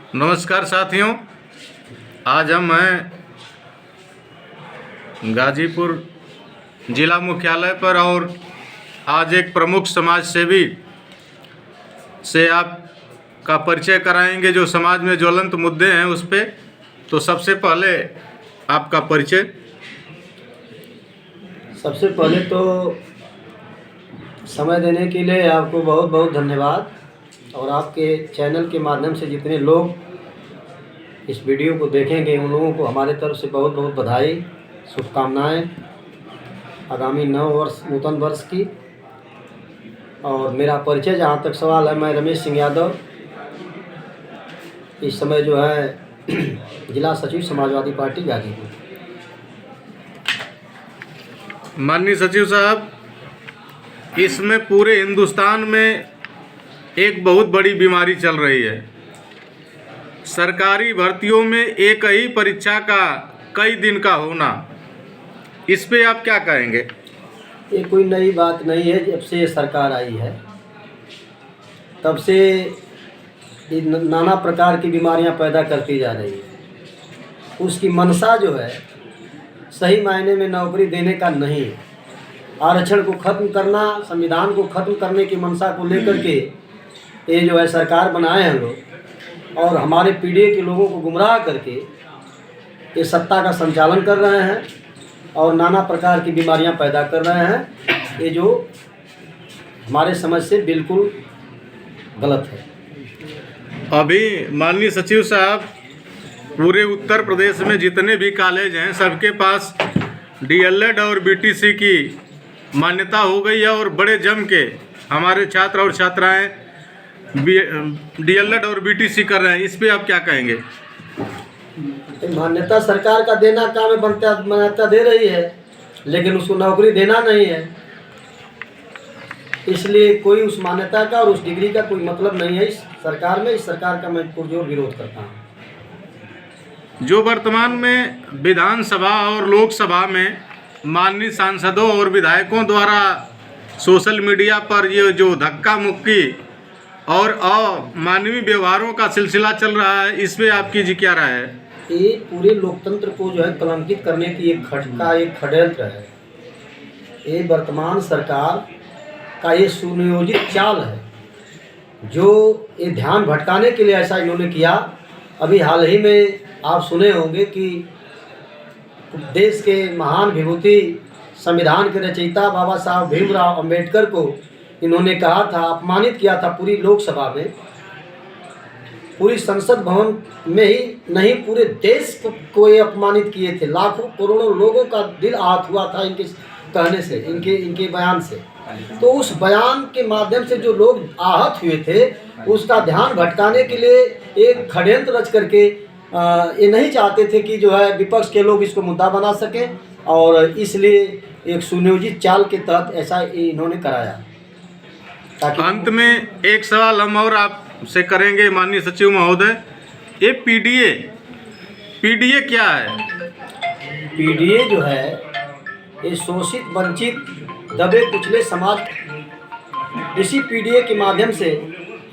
नमस्कार साथियों, आज हम हैं गाजीपुर जिला मुख्यालय पर और आज एक प्रमुख समाज सेवी से आपका परिचय कराएंगे जो समाज में ज्वलंत मुद्दे हैं उस पे। तो सबसे पहले आपका परिचय। सबसे पहले तो समय देने के लिए आपको बहुत बहुत धन्यवाद और आपके चैनल के माध्यम से जितने लोग इस वीडियो को देखेंगे उन लोगों को हमारे तरफ से बहुत बहुत बधाई, शुभकामनाएं आगामी नूतन वर्ष की। और मेरा परिचय जहाँ तक सवाल है, मैं रमेश सिंह यादव इस समय जो है जिला सचिव समाजवादी पार्टी गाजीपुर। माननीय सचिव साहब, इसमें पूरे हिंदुस्तान में एक बहुत बड़ी बीमारी चल रही है। सरकारी भर्तियों में एक ही परीक्षा का कई दिन का होना, इस पे आप क्या कहेंगे? ये कोई नई बात नहीं है। जब से ये सरकार आई है तब से नाना प्रकार की बीमारियां पैदा करती जा रही है। उसकी मंशा जो है सही मायने में नौकरी देने का नहीं है। आरक्षण को ख़त्म करना, संविधान को ख़त्म करने की मंशा को लेकर के ये जो है सरकार बनाए हैं लोग, और हमारे पीढ़ी के लोगों को गुमराह करके ये सत्ता का संचालन कर रहे हैं और नाना प्रकार की बीमारियां पैदा कर रहे हैं। ये जो हमारे समझ से बिल्कुल गलत है। अभी माननीय सचिव साहब, पूरे उत्तर प्रदेश में जितने भी कॉलेज हैं सबके पास डीएलएड और बीटीसी की मान्यता हो गई है और बड़े जम के हमारे छात्र और छात्राएं डीएलएड और बीटीसी कर रहे हैं। इस पे आप क्या कहेंगे? मान्यता सरकार का देना काम है, मान्यता दे रही है, लेकिन उसको नौकरी देना नहीं है। इसलिए कोई उस मान्यता का और उस डिग्री का कोई मतलब नहीं है इस सरकार में। इस सरकार का मैं पुरजोर विरोध करता हूँ। जो वर्तमान में विधानसभा और लोकसभा में माननीय सांसदों और विधायकों द्वारा सोशल मीडिया पर ये जो धक्का मुक्की और अमानवीय व्यवहारों का सिलसिला चल रहा है, इस पे आपकी जी क्या राय है? ये पूरे लोकतंत्र को जो है कलंकित करने की एक षड्यंत्र है। ये वर्तमान सरकार का ये सुनियोजित चाल है जो ये ध्यान भटकाने के लिए ऐसा इन्होंने किया। अभी हाल ही में आप सुने होंगे कि देश के महान विभूति संविधान के रचयिता बाबा साहब भीमराव अंबेडकर को इन्होंने कहा था, अपमानित किया था पूरी लोकसभा में, पूरी संसद भवन में ही नहीं पूरे देश को ये अपमानित किए थे। लाखों करोड़ों लोगों का दिल आहत हुआ था इनके कहने से, इनके बयान से। तो उस बयान के माध्यम से जो लोग आहत हुए थे उसका ध्यान भटकाने के लिए एक षड्यंत्र रच करके ये नहीं चाहते थे कि जो है विपक्ष के लोग इसको मुद्दा बना सकें, और इसलिए एक सुनियोजित चाल के तहत ऐसा इन्होंने कराया। अंत में एक सवाल हम और आपसे करेंगे माननीय सचिव महोदय, ये पीडीए क्या है? पीडीए जो है ये शोषित, वंचित, दबे कुचले समाज। इसी पीडीए के माध्यम से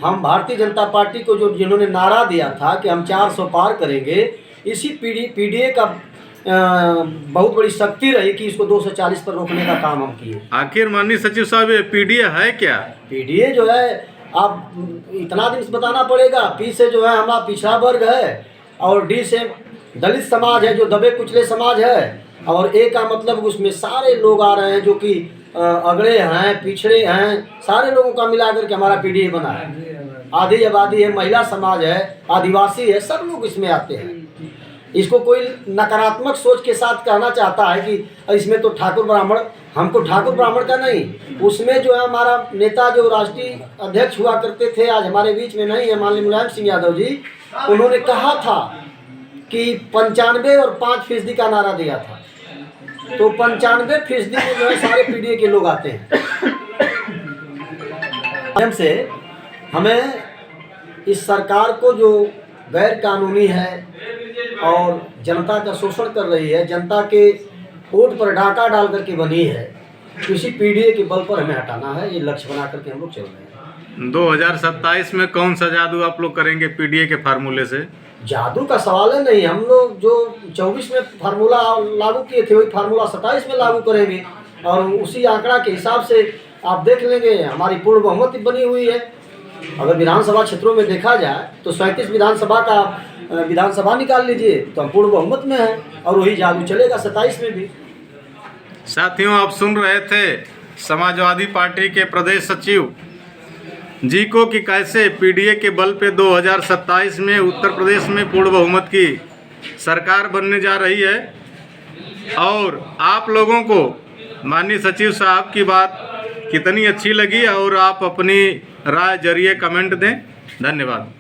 हम भारतीय जनता पार्टी को जो जिन्होंने नारा दिया था कि हम 400 पार करेंगे, इसी पीडीए का बहुत बड़ी शक्ति रही कि इसको 240 पर रोकने का काम हम किए। आखिर माननीय सचिव साहब, ये पीडीए है क्या? पीडीए जो है आप इतना दिन से बताना पड़ेगा। पी से जो है हमारा पिछड़ा वर्ग है और डी से दलित समाज है जो दबे कुचले समाज है, और ए का मतलब उसमें सारे लोग आ रहे हैं जो कि अगड़े हैं, पिछड़े हैं, सारे लोगों का मिला करके हमारा पीडीए बना है। आधी आबादी है, महिला समाज है, आदिवासी है, सब लोग इसमें आते हैं। इसको कोई नकारात्मक सोच के साथ कहना चाहता है कि इसमें तो ठाकुर ब्राह्मण, हमको ठाकुर ब्राह्मण का नहीं, उसमें जो है हमारा नेता जो राष्ट्रीय अध्यक्ष हुआ करते थे, आज हमारे बीच में नहीं है, माननीय मुलायम सिंह यादव जी, उन्होंने कहा था कि 95 और 5% का नारा दिया था। तो 95% में जो है सारे पीडीए के लोग आते हैं। से हमें इस सरकार को जो गैर कानूनी है और जनता का शोषण कर रही है, जनता के वोट पर डाका डाल करके बनी है, इसी पीडीए के बल पर हमें हटाना है। ये लक्ष्य बना करके हम लोग चल रहे हैं। 2027 में कौन सा जादू आप लोग करेंगे पीडीए के फार्मूले से? जादू का सवाल है नहीं, हम लोग जो 24 में फार्मूला लागू किए थे वही फार्मूला 27 में लागू करेंगे और उसी आंकड़ा के हिसाब से आप देख लेंगे। हमारी पूर्ण बहुमत बनी हुई है। अगर विधानसभा क्षेत्रों में देखा जाए तो 37 विधानसभा निकाल लीजिए तो हम पूर्ण बहुमत में हैं और वही जादू चलेगा 27 में भी। साथियों, आप सुन रहे थे समाजवादी पार्टी के प्रदेश सचिव जी को कि कैसे पीडीए के बल पे 2027 में उत्तर प्रदेश में पूर्ण बहुमत की सरकार बनने जा रही है। और आप लोगों को माननीय सचिव साहब की बात कितनी अच्छी लगी और आप अपनी राय जरिए कमेंट दें। धन्यवाद।